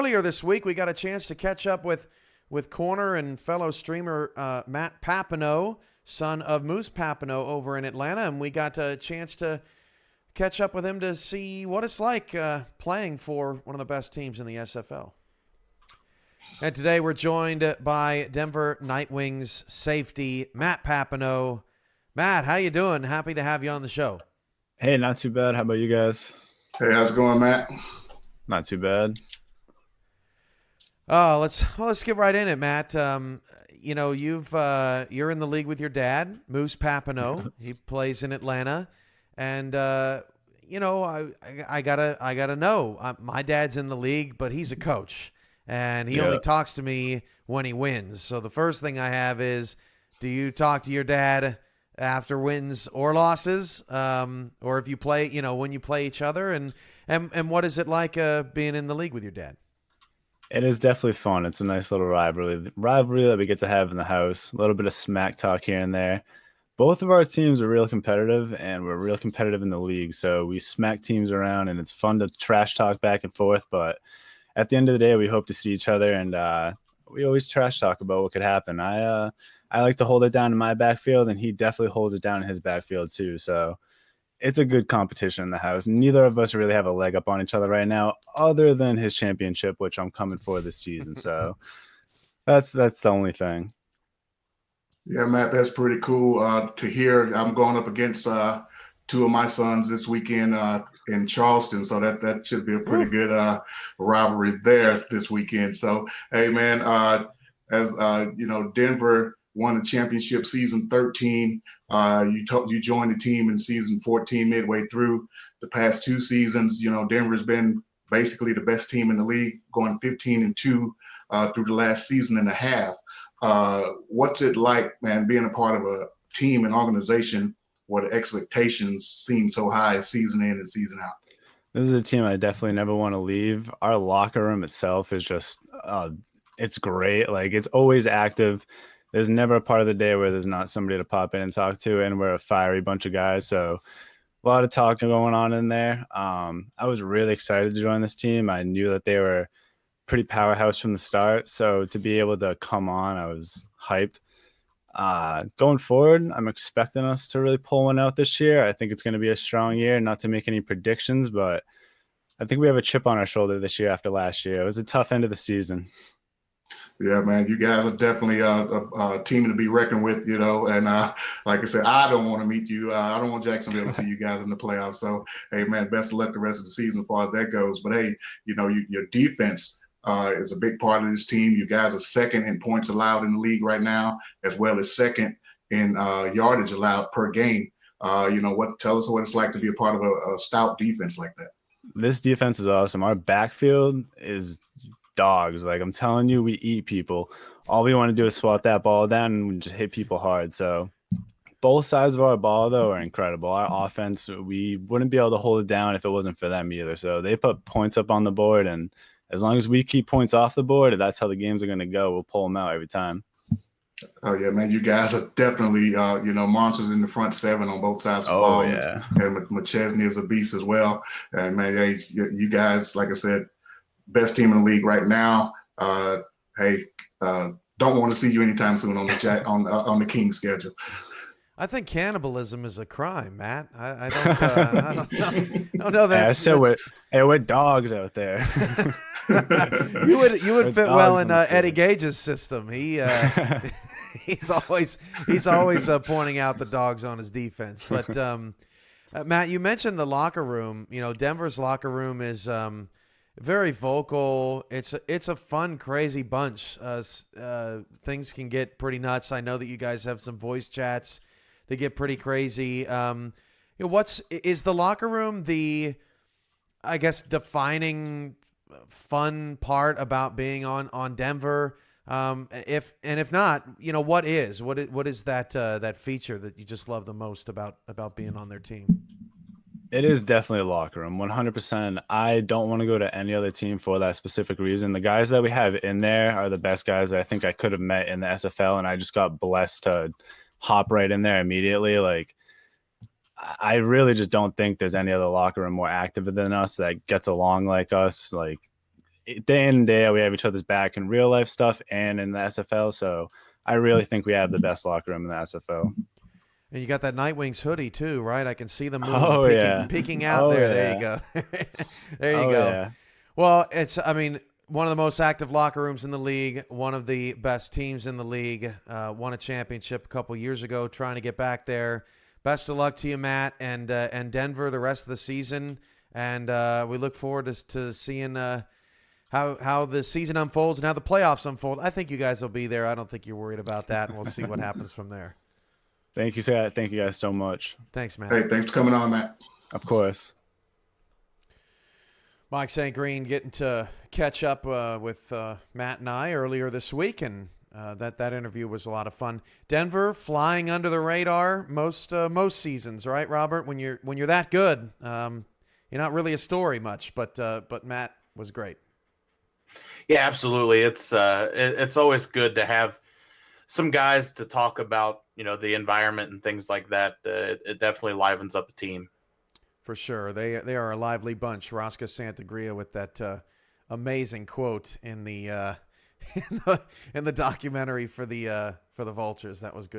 Earlier this week, we got a chance to catch up with corner and fellow streamer Matt Papineau, son of Moose Papineau over in Atlanta, and we got a chance to catch up with him to see what it's like playing for one of the best teams in the SFL. And today we're joined by Denver Nightwings safety Matt Papineau. Matt, how you doing? Happy to have you on the show. Hey, not too bad. How about you guys? Hey, how's it going, Matt? Not too bad. Let's get right in it, Matt. You're in the league with your dad, Moose Papineau. He plays in Atlanta, and I gotta know. My dad's in the league, but he's a coach, and he only talks to me when he wins. So the first thing I have is, do you talk to your dad after wins or losses, or if you play, when you play each other, and what is it like being in the league with your dad? It is definitely fun. It's a nice little rivalry that we get to have in the house. A little bit of smack talk here and there. Both of our teams are real competitive, and we're real competitive in the league. So we smack teams around, and it's fun to trash talk back and forth. But at the end of the day, we hope to see each other, and we always trash talk about what could happen. I like to hold it down in my backfield, and he definitely holds it down in his backfield too. So it's a good competition in the house. Neither of us really have a leg up on each other right now, other than his championship, which I'm coming for this season. So that's the only thing. Yeah, Matt, that's pretty cool to hear. I'm going up against two of my sons this weekend in Charleston, so that should be a pretty good rivalry there this weekend. So, hey, man, as Denver won the championship season 13. You joined the team in season 14 midway through. The past two seasons, Denver's been basically the best team in the league, going 15-2 through the last season and a half. What's it like, man, being a part of a team and organization where the expectations seem so high season in and season out? This is a team I definitely never want to leave. Our locker room itself is just, it's great. Like, it's always active. There's never a part of the day where there's not somebody to pop in and talk to, and we're a fiery bunch of guys. So a lot of talking going on in there. I was really excited to join this team. I knew that they were pretty powerhouse from the start. So to be able to come on, I was hyped. Going forward, I'm expecting us to really pull one out this year. I think it's going to be a strong year, not to make any predictions, but I think we have a chip on our shoulder this year after last year. It was a tough end of the season. Yeah, man, you guys are definitely a team to be reckoned with, and like I said, I don't want to meet you. I don't want Jacksonville to see you guys in the playoffs. So, hey, man, best of luck the rest of the season as far as that goes. But, hey, your defense is a big part of this team. You guys are second in points allowed in the league right now, as well as second in yardage allowed per game. Tell us what it's like to be a part of a stout defense like that. This defense is awesome. Our backfield is dogs. Like, I'm telling you, we eat people. All we want to do is swat that ball down and we just hit people hard. So both sides of our ball, though, are incredible. Our offense, we wouldn't be able to hold it down if it wasn't for them either. So they put points up on the board, and as long as we keep points off the board, that's how the games are going to go. We'll pull them out every time. Oh, yeah, man, you guys are definitely, monsters in the front seven on both sides of the ball. Yeah. And McChesney is a beast as well. And, man, hey, you guys, like I said, best team in the league right now. Don't want to see you anytime soon on the Kings schedule. I think cannibalism is a crime, Matt. I don't know that. We're dogs out there. you would fit well in Eddie Gage's system. He's always pointing out the dogs on his defense. But Matt, you mentioned the locker room. Denver's locker room is very vocal. It's a fun, crazy bunch. Things can get pretty nuts. I know that you guys have some voice chats that get pretty crazy. Is the locker room the, I guess, defining fun part about being on Denver? If not, what is that feature that you just love the most about being on their team? It is definitely a locker room, 100%. I don't want to go to any other team for that specific reason. The guys that we have in there are the best guys that I think I could have met in the SFL, and I just got blessed to hop right in there immediately. Like, I really just don't think there's any other locker room more active than us that gets along like us. Like, day in and day out, we have each other's back in real life stuff and in the SFL. So I really think we have the best locker room in the SFL. And you got that Nightwings hoodie too, right? I can see the moon Oh yeah, peeking out oh there. yeah. There you go. There you oh go. yeah. Well, I mean, one of the most active locker rooms in the league, one of the best teams in the league, won a championship a couple years ago, trying to get back there. Best of luck to you, Matt, and Denver the rest of the season. And we look forward to seeing how the season unfolds and how the playoffs unfold. I think you guys will be there. I don't think you're worried about that, and we'll see what happens from there. Thank you, Scott. Thank you guys so much. Thanks, Matt. Hey, thanks for coming on, Matt. Of course. Mike St. Green getting to catch up with Matt and I earlier this week, and that interview was a lot of fun. Denver flying under the radar most seasons, right, Robert? When you're that good, you're not really a story much, but Matt was great. Yeah, absolutely. It's always good to have some guys to talk about, the environment and things like that. It definitely livens up a team. For sure. They are a lively bunch. Rosca Santagria with that amazing quote in the in the documentary for the Vultures. That was good.